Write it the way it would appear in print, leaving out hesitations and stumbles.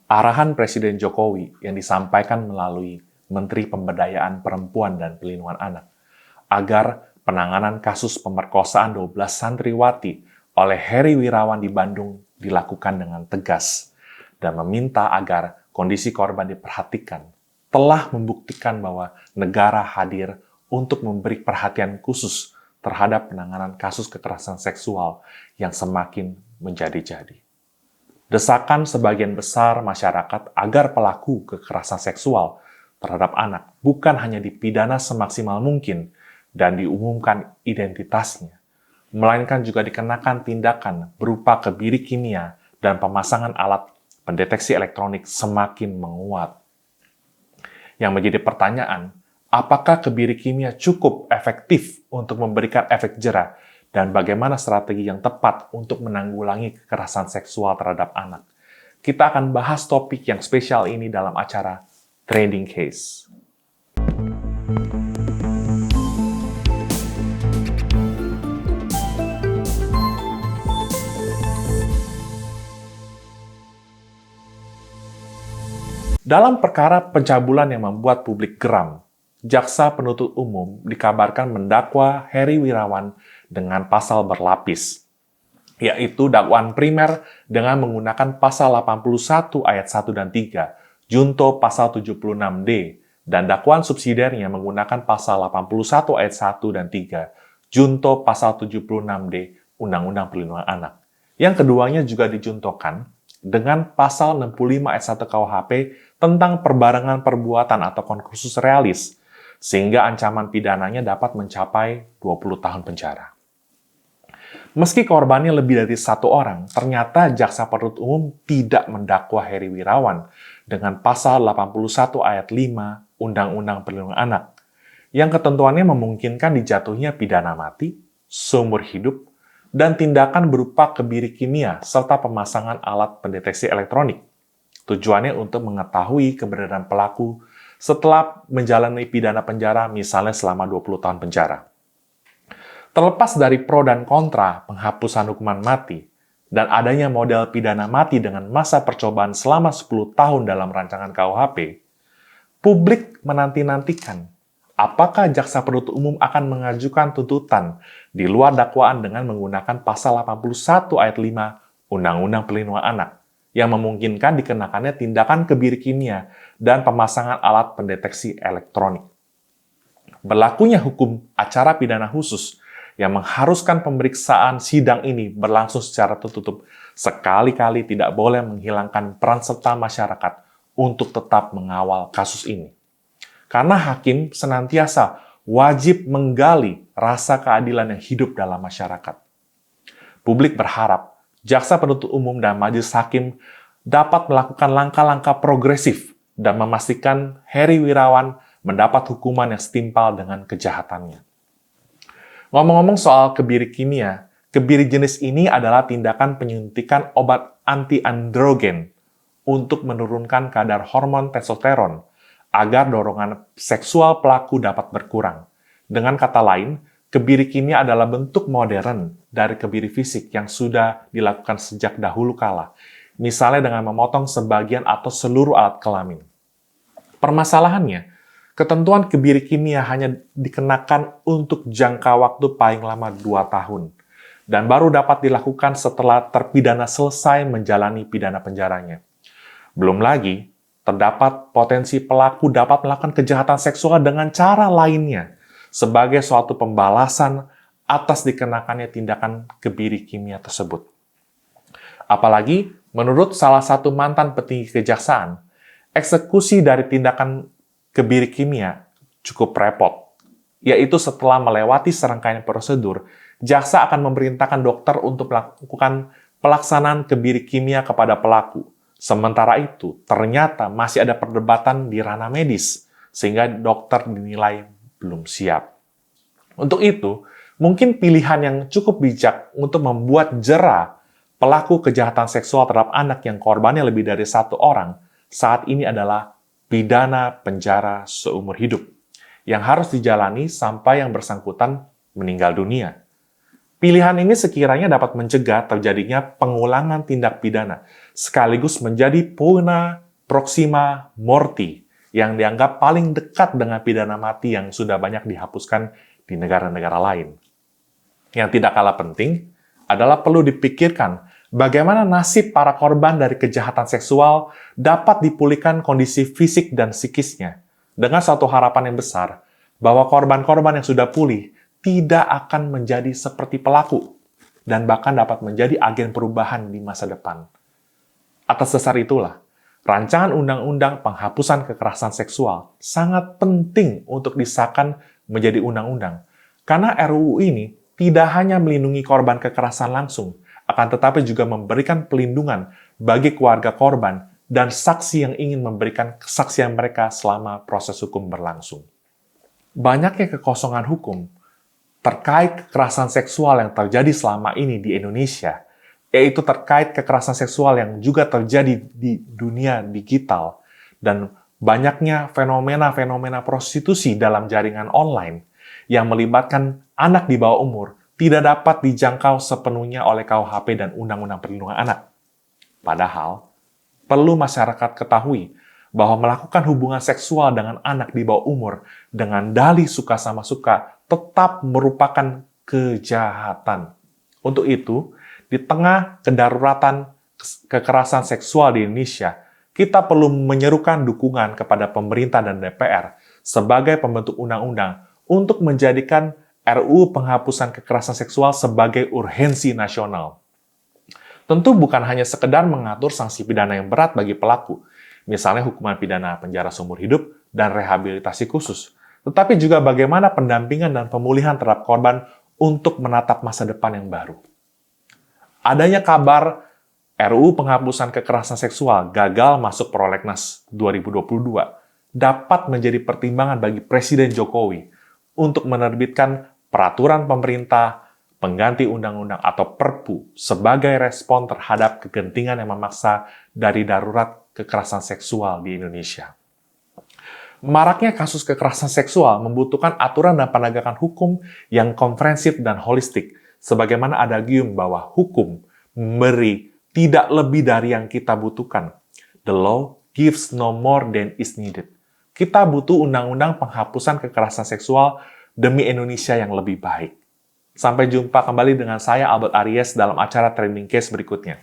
Arahan Presiden Jokowi yang disampaikan melalui Menteri Pemberdayaan Perempuan dan Pelindungan Anak agar penanganan kasus pemerkosaan 12 santriwati oleh Heri Wirawan di Bandung dilakukan dengan tegas dan meminta agar kondisi korban diperhatikan, telah membuktikan bahwa negara hadir untuk memberi perhatian khusus terhadap penanganan kasus kekerasan seksual yang semakin menjadi-jadi. Desakan sebagian besar masyarakat agar pelaku kekerasan seksual terhadap anak bukan hanya dipidana semaksimal mungkin dan diumumkan identitasnya, melainkan juga dikenakan tindakan berupa kebiri kimia dan pemasangan alat pendeteksi elektronik semakin menguat. Yang menjadi pertanyaan, apakah kebiri kimia cukup efektif untuk memberikan efek jera dan bagaimana strategi yang tepat untuk menanggulangi kekerasan seksual terhadap anak? Kita akan bahas topik yang spesial ini dalam acara Trending Case. Dalam perkara pencabulan yang membuat publik geram, Jaksa Penuntut Umum dikabarkan mendakwa Heri Wirawan dengan pasal berlapis, yaitu dakwaan primer dengan menggunakan pasal 81 ayat 1 dan 3, junto pasal 76D, dan dakwaan subsidiarnya menggunakan pasal 81 ayat 1 dan 3, junto pasal 76D Undang-Undang Perlindungan Anak. Yang keduanya juga dijuntokan dengan pasal 65 ayat 1 KUHP tentang perbarengan perbuatan atau concursus realis, sehingga ancaman pidananya dapat mencapai 20 tahun penjara. Meski korbannya lebih dari satu orang, ternyata Jaksa Penuntut Umum tidak mendakwa Heri Wirawan dengan pasal 81 ayat 5 Undang-Undang Perlindungan Anak, yang ketentuannya memungkinkan dijatuhnya pidana mati, seumur hidup, dan tindakan berupa kebiri kimia serta pemasangan alat pendeteksi elektronik. Tujuannya untuk mengetahui keberadaan pelaku setelah menjalani pidana penjara misalnya selama 20 tahun penjara. Terlepas dari pro dan kontra penghapusan hukuman mati dan adanya model pidana mati dengan masa percobaan selama 10 tahun dalam rancangan KUHP, publik menanti-nantikan apakah Jaksa Penuntut Umum akan mengajukan tuntutan di luar dakwaan dengan menggunakan pasal 81 ayat 5 Undang-Undang Perlindungan Anak yang memungkinkan dikenakannya tindakan kebiri kimia dan pemasangan alat pendeteksi elektronik. Berlakunya hukum acara pidana khusus yang mengharuskan pemeriksaan sidang ini berlangsung secara tertutup sekali-kali tidak boleh menghilangkan peran serta masyarakat untuk tetap mengawal kasus ini. Karena hakim senantiasa wajib menggali rasa keadilan yang hidup dalam masyarakat. Publik berharap Jaksa Penuntut Umum dan Majelis Hakim dapat melakukan langkah-langkah progresif dan memastikan Heri Wirawan mendapat hukuman yang setimpal dengan kejahatannya. Ngomong-ngomong soal kebiri kimia, kebiri jenis ini adalah tindakan penyuntikan obat anti-androgen untuk menurunkan kadar hormon testosteron agar dorongan seksual pelaku dapat berkurang. Dengan kata lain, kebiri kimia adalah bentuk modern dari kebiri fisik yang sudah dilakukan sejak dahulu kala, misalnya dengan memotong sebagian atau seluruh alat kelamin. Permasalahannya, ketentuan kebiri kimia hanya dikenakan untuk jangka waktu paling lama 2 tahun, dan baru dapat dilakukan setelah terpidana selesai menjalani pidana penjaranya. Belum lagi, terdapat potensi pelaku dapat melakukan kejahatan seksual dengan cara lainnya, sebagai suatu pembalasan atas dikenakannya tindakan kebiri kimia tersebut. Apalagi, menurut salah satu mantan petinggi kejaksaan, eksekusi dari tindakan kebiri kimia cukup repot, yaitu setelah melewati serangkaian prosedur, jaksa akan memerintahkan dokter untuk melakukan pelaksanaan kebiri kimia kepada pelaku. Sementara itu, ternyata masih ada perdebatan di ranah medis, sehingga dokter dinilai belum siap. Untuk itu, mungkin pilihan yang cukup bijak untuk membuat jera pelaku kejahatan seksual terhadap anak yang korbannya lebih dari satu orang saat ini adalah pidana penjara seumur hidup, yang harus dijalani sampai yang bersangkutan meninggal dunia. Pilihan ini sekiranya dapat mencegah terjadinya pengulangan tindak pidana, sekaligus menjadi puna proxima morti yang dianggap paling dekat dengan pidana mati yang sudah banyak dihapuskan di negara-negara lain. Yang tidak kalah penting adalah perlu dipikirkan bagaimana nasib para korban dari kejahatan seksual dapat dipulihkan kondisi fisik dan psikisnya, dengan satu harapan yang besar bahwa korban-korban yang sudah pulih tidak akan menjadi seperti pelaku dan bahkan dapat menjadi agen perubahan di masa depan. Atas dasar itulah, rancangan undang-undang penghapusan kekerasan seksual sangat penting untuk disahkan menjadi undang-undang. Karena RUU ini tidak hanya melindungi korban kekerasan langsung, akan tetapi juga memberikan pelindungan bagi keluarga korban dan saksi yang ingin memberikan kesaksian mereka selama proses hukum berlangsung. Banyaknya kekosongan hukum terkait kekerasan seksual yang terjadi selama ini di Indonesia, yaitu terkait kekerasan seksual yang juga terjadi di dunia digital, dan banyaknya fenomena-fenomena prostitusi dalam jaringan online yang melibatkan anak di bawah umur tidak dapat dijangkau sepenuhnya oleh KUHP dan Undang-Undang Perlindungan Anak. Padahal, perlu masyarakat ketahui bahwa melakukan hubungan seksual dengan anak di bawah umur dengan dalih suka sama suka tetap merupakan kejahatan. Untuk itu, di tengah kedaruratan kekerasan seksual di Indonesia, kita perlu menyerukan dukungan kepada pemerintah dan DPR sebagai pembentuk undang-undang untuk menjadikan RUU penghapusan kekerasan seksual sebagai urgensi nasional. Tentu bukan hanya sekedar mengatur sanksi pidana yang berat bagi pelaku, misalnya hukuman pidana penjara seumur hidup dan rehabilitasi khusus, tetapi juga bagaimana pendampingan dan pemulihan terhadap korban untuk menatap masa depan yang baru. Adanya kabar RUU penghapusan kekerasan seksual gagal masuk prolegnas 2022 dapat menjadi pertimbangan bagi Presiden Jokowi untuk menerbitkan peraturan pemerintah pengganti undang-undang atau Perpu sebagai respon terhadap kegentingan yang memaksa dari darurat kekerasan seksual di Indonesia. Maraknya kasus kekerasan seksual membutuhkan aturan dan penegakan hukum yang komprehensif dan holistik, sebagaimana adagium bahwa hukum memberi tidak lebih dari yang kita butuhkan. The law gives no more than is needed. Kita butuh undang-undang penghapusan kekerasan seksual demi Indonesia yang lebih baik. Sampai jumpa kembali dengan saya, Albert Aries, dalam acara Trending Case berikutnya.